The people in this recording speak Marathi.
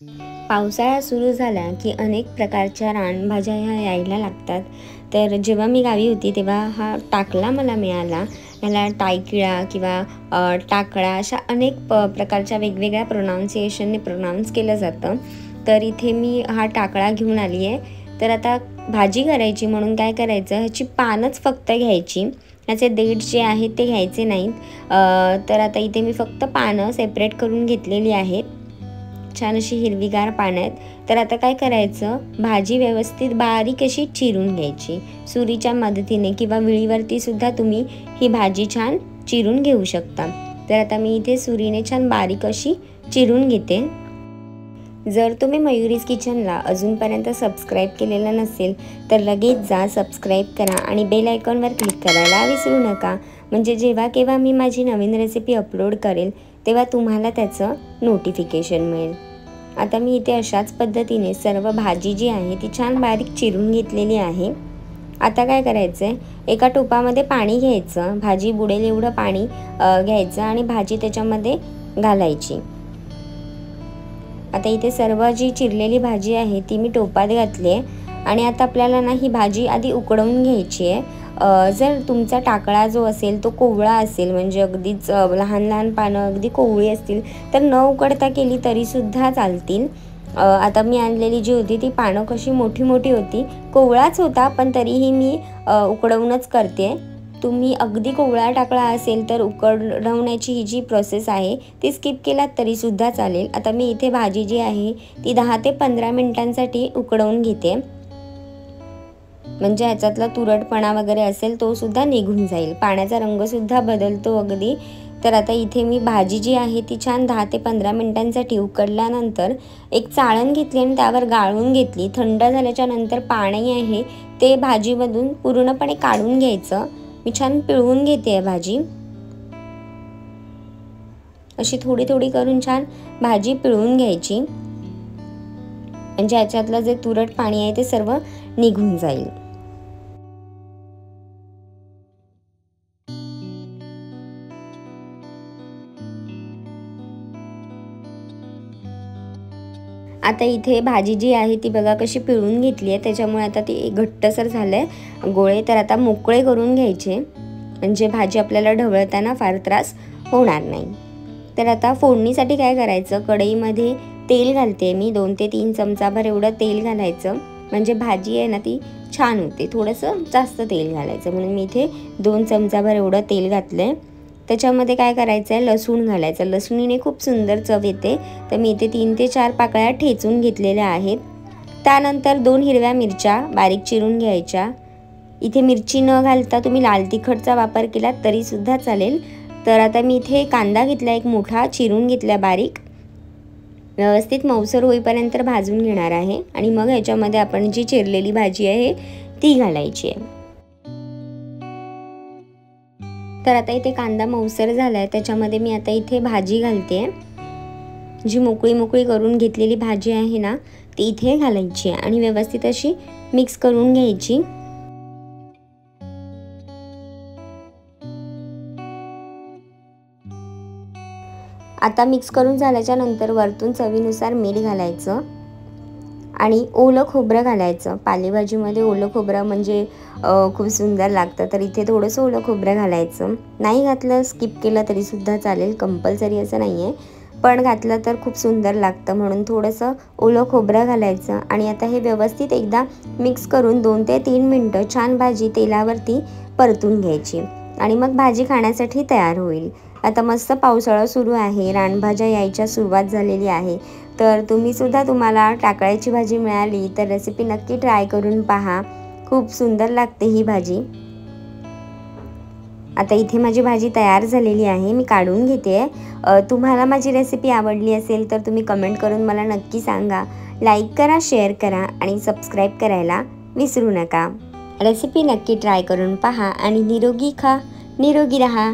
पावसाळा सुरू झाला की अनेक प्रकारच्या रानभाज्या ह्या यायला लागतात. तर जेव्हा मी गावी होती तेव्हा हा टाकला मला मिळाला. ह्याला टायकिळा किंवा टाकळा अशा अनेक प्रकारच्या वेगवेगळ्या प्रोनाऊन्सिएशनने प्रोनाऊन्स केलं जातं. तर इथे मी हा टाकळा घेऊन आली आहे. तर आता भाजी करायची म्हणून काय करायचं, ह्याची पानंच फक्त घ्यायची, ह्याचे देठ जे आहेत ते घ्यायचे नाहीत. तर आता इथे मी फक्त पानं सेपरेट करून घेतलेली आहेत. छान अशी हिरवीगार पानं आहेत. तर आता काय करायचं, भाजी व्यवस्थित बारीक अशी चिरून घ्यायची सुरीच्या मदतीने किंवा विळीवरती सुद्धा तुम्ही ही भाजी छान चिरून घेऊ शकता. तर आता मी इथे सुरीने छान बारीक अशी चिरून घेते. जर तुम्ही मयुरीज किचनला अजूनपर्यंत सबस्क्राईब केलेलं नसेल तर लगेच जा, सबस्क्राईब करा आणि बेल आयकॉनवर क्लिक करायला विसरू नका. म्हणजे जेव्हा केव्हा मी माझी नवीन रेसिपी अपलोड करेल तेव्हा तुम्हाला त्याचं नोटिफिकेशन मिळेल. आता मी इथे अशाच पद्धतीने सर्व भाजी जी आहे ती छान बारीक चिरून घेतलेली आहे. आता काय करायचं आहे, एका टोपामध्ये पाणी घ्यायचं, भाजी बुडेल एवढं पाणी घ्यायचं आणि भाजी त्याच्यामध्ये घालायची. आता इथे सर्व जी चिरलेली भाजी आहे ती मी टोपात घातली आहे आणि आता आपल्याला ना ही भाजी आधी उकडवून घ्यायची आहे. जर तुमचा टाकळा जो असेल तो कोवळा असेल, म्हणजे अगदीच लहान लहान पानं अगदी कोवळी असतील तर न उकडता केली तरीसुद्धा चालतील. आता मी आणलेली जी होती ती पानं कशी मोठी मोठी होती, कोवळाच होता पण तरीही मी उकडवूनच करते. तुम्ही अगदी कोवळा टाकळा असेल तर उकडवण्याची ही जी प्रोसेस आहे ती स्किप केलात तरीसुद्धा चालेल. आता मी इथे भाजी जी आहे ती 10 ते 15 मिनिटांसाठी उकडवून घेते, म्हणजे ह्याच्यातला तुरटपणा वगैरे असेल तो सुद्धा निघून जाईल, पाण्याचा रंगसुद्धा बदलतो अगदी. तर आता इथे मी भाजी जी आहे ती छान 10 ते 15 मिनिटांसाठी उकडल्यानंतर एक चाळण घेतली आणि त्यावर गाळून घेतली. थंड झाल्याच्या नंतर पाणी आहे ते भाजीमधून पूर्णपणे काढून घ्यायचं. मी छान पिळवून घेते आहे भाजी, अशी थोडी थोडी करून छान भाजी पिळवून घ्यायची, म्हणजे ह्याच्यातलं जे तुरट पाणी आहे ते सर्व निघून जाईल. आता इथे भाजी जी आहे ती बघा कशी पिळून घेतली आहे, त्याच्यामुळे आता ती घट्टसर झालं आहे गोळे. तर आता मोकळे करून घ्यायचे, म्हणजे भाजी आपल्याला ढवळताना फार त्रास होणार नाही. तर आता फोडणीसाठी काय करायचं, कढईमध्ये तेल घालते मी, 2 ते 3 चमचाभर एवढं तेल घालायचं, म्हणजे भाजी आहे ना ती छान होते. थोडंसं जास्त तेल घालायचं म्हणून मी इथे 2 चमचाभर एवढं तेल घातलं आहे. त्याच्यामध्ये काय करायचं आहे, लसूण घालायचं. लसूणीने खूप सुंदर चव येते. तर मी इथे 3 ते 4 पाकळ्या ठेचून घेतलेल्या आहेत. त्यानंतर 2 हिरव्या मिरच्या बारीक चिरून घ्यायच्या. इथे मिरची न घालता तुम्ही लाल तिखटचा वापर केला तरीसुद्धा चालेल. तर आता मी इथे कांदा घेतला एक मोठा, चिरून घेतला बारीक, व्यवस्थित मऊसर होईपर्यंत भाजून घेणार आहे आणि मग ह्याच्यामध्ये आपण जी चिरलेली भाजी आहे ती घालायची आहे. तर आता इथे कांदा मऊसर झाला आहे, त्याच्यामध्ये मी आता इथे भाजी घालते. जी मोकळी मोकळी करून घेतलेली भाजी आहे ना ती इथे घालायची आहे आणि व्यवस्थित अशी मिक्स करून घ्यायची. आता मिक्स करून झाल्याच्या नंतर वरतून चवीनुसार मीठ घालायचं आणि ओलं खोबरं घालायचं. पालेभाजीमध्ये ओलं खोबरं म्हणजे खूप सुंदर लागतं, तर इथे थोडंसं ओलं खोबरं घालायचं. नाही घातलं स्किप केलं तरीसुद्धा चालेल, कंपल्सरी असं नाही आहे, पण घातलं तर खूप सुंदर लागतं म्हणून थोडंसं ओलं खोबरं घालायचं. आणि आता हे व्यवस्थित एकदा मिक्स करून 2 ते 3 मिनटं छान भाजी तेलावरती परतून घ्यायची आणि मग भाजी खाण्यासाठी तयार होईल. आता मस्त पावसाळा सुरू आहे, रानभाज्या यायच्या सुरुवात झालेली आहे. तर तुम्हीसुद्धा, तुम्हाला टाकळ्याची भाजी मिळाली तर रेसिपी नक्की ट्राय करून पहा, खूप सुंदर लागते ही भाजी. आता इथे माझी भाजी तयार झालेली आहे, मी काढून घेते. तुम्हाला माझी रेसिपी आवडली असेल तर तुम्ही कमेंट करून मला नक्की सांगा. लाईक करा, शेअर करा आणि सबस्क्राईब करायला विसरू नका. रेसिपी नक्की ट्राय करून पहा आणि निरोगी खा, निरोगी रहा.